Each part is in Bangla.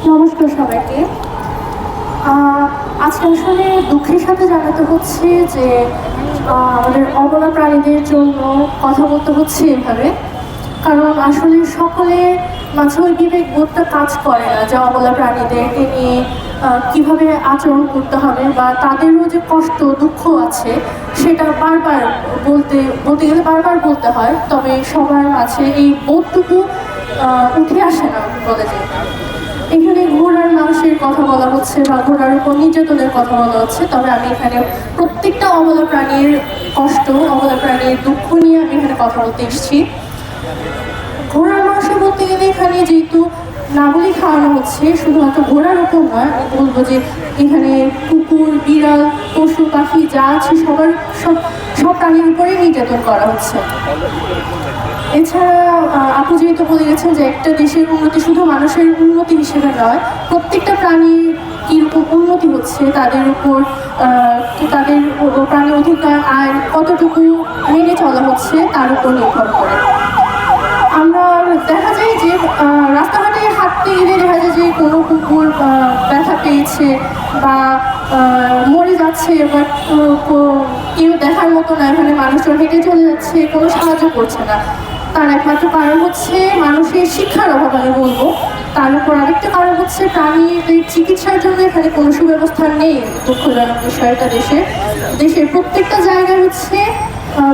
নমস্কার সবাইকে। আজকে আসলে দুঃখের সাথে জানাতে হচ্ছে যে আমাদের অবলা প্রাণীদের জন্য কথা বলতে হচ্ছে এভাবে, কারণ আসলে সকলের মাঝে ওই বিবেক বোধটা কাজ করে না যে অবলা প্রাণীদেরকে নিয়ে কিভাবে আচরণ করতে হবে বা তাদেরও যে কষ্ট দুঃখ আছে সেটা বারবার বলতে গেলে বারবার বলতে হয়, তবে সবার মাঝে এই বোধটুকু উঠে আসে না বলে যায়। এখানে ঘোড়ার মাংসের কথা বলা হচ্ছে বা ঘোড়ার উপর নির্যাতনের কথা বলা হচ্ছে, তবে আমি এখানে প্রত্যেকটা অবলা প্রাণীর কষ্ট, অবলা প্রাণীর দুঃখ নিয়ে আমি এখানে কথা বলতে এসেছি। ঘোড়ার মাংস বলতে গেলে এখানে যেহেতু না বলেই খাওয়ানো হচ্ছে, শুধুমাত্র ঘোড়ার উপর নয়, আমি বলবো যে এখানে কুকুর, বিড়াল, পশু পাখি যা আছে সবার সব প্রাণীর উপরেই নির্যাতন করা হচ্ছে। এছাড়া আপু যেহেতু বলে গেছেন যে একটা দেশের উন্নতি শুধু মানুষের উন্নতি হিসেবে নয়, প্রত্যেকটা প্রাণীর কীরকম উন্নতি হচ্ছে তাদের উপর তাদের প্রাণী অধিকার আইন কতটুকু মেনে চলা হচ্ছে তার উপর নির্ভর করে। আমরা দেখা যায় যে রাস্তাঘাটে হাঁটতে গেলে দেখা যায় যে কোনো কুকুর ব্যথা পেয়েছে বা মরে যাচ্ছে বা কেউ দেখার মতো না, এখানে মানুষজন হেঁটে চলে যাচ্ছে, কোনো সাহায্য করছে না। তার একমাত্র কারণ হচ্ছে মানুষের শিক্ষার অভাব আমি বলবো। তার উপর আরেকটা কারণ হচ্ছে প্রাণীদের চিকিৎসার জন্য এখানে কোনো সুব্যবস্থা নেই। দুঃখজনক বিষয়টা দেশের প্রত্যেকটা জায়গায় হচ্ছে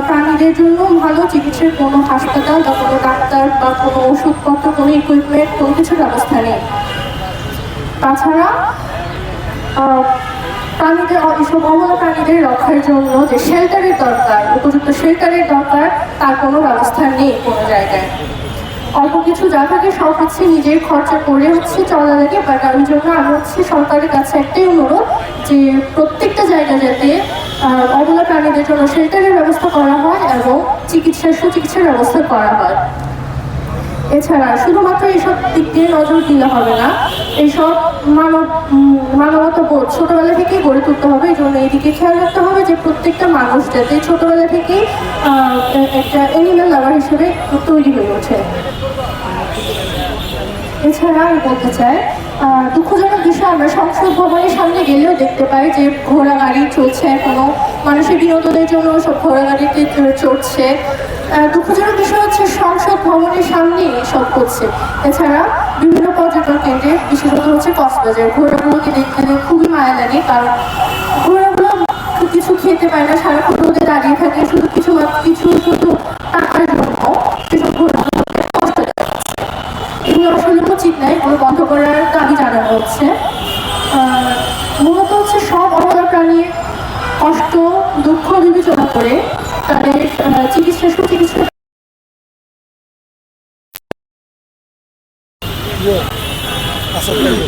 প্রাণীদের জন্য ভালো চিকিৎসার কোনো হাসপাতাল বা কোনো ডাক্তার বা কোনো ওষুধপত্র, কোনো ইকুইপমেন্ট, কোনো কিছুর ব্যবস্থা নেই। তাছাড়া প্রাণীদের এসব অবলা প্রাণীদের রক্ষার জন্য যে শেল্টারের দরকার, উপযুক্ত শেল্টারের দরকার, তার কোনো ব্যবস্থা নেই কোনো জায়গায়। অল্প কিছু যা থাকে সব হচ্ছে নিজের খরচা করে হচ্ছে চলা লাগে, বাট ওই জন্য আমি হচ্ছে সরকারের কাছে একটাই অনুরোধ যে প্রত্যেকটা জায়গা যাতে অবলা প্রাণীদের জন্য শেল্টারের ব্যবস্থা করা হয় এবং সুচিকিৎসার ব্যবস্থা করা হয়। এছাড়া শুধুমাত্র এইসব দিক দিয়ে নজর দিলে হবে না, এইসব মানবতা বোধ ছোটবেলা থেকেই গড়ে তুলতে হবে। এই জন্য এদিকে খেয়াল রাখতে হবে যে প্রত্যেকটা মানুষ যাতে ছোটবেলা থেকেই একটা অ্যানিম্যাল লাভার হিসেবে তৈরি হয়ে ওঠে। এছাড়া আমি বলতে চাই, দুঃখজনক বিষয় আমরা সংসদ ভবনের সামনে গেলেও দেখতে পাই যে ঘোড়া গাড়ি চলছে, এখনো মানুষের বিনোদনের জন্য সব ঘোড়া গাড়িতে চড়ছে। দুঃখজনক বিষয় হচ্ছে সংসদ ভবনের সামনে সব করছে। এছাড়া বিভিন্ন পর্যটন কেন্দ্রে, বিশেষত হচ্ছে কক্সবাজার, ঘোড়াগুলোকে দেখতে খুবই মায়া লাগে, কারণ ঘোড়াগুলো কিছু খেতে পায় না, সারাক্ষণ রোদে দাঁড়িয়ে থাকে, শুধু টাকার জন্য সেসব ঘোড়াগুলোকে কষ্ট দেখাচ্ছে। এগুলো আসলে উচিত নয়, এগুলো বন্ধ করার দাবি জানানো হচ্ছে। মূলত হচ্ছে সব অবলা প্রাণীর কষ্ট দুঃখ বিবেচনা করে তাদের সুচিকিৎসা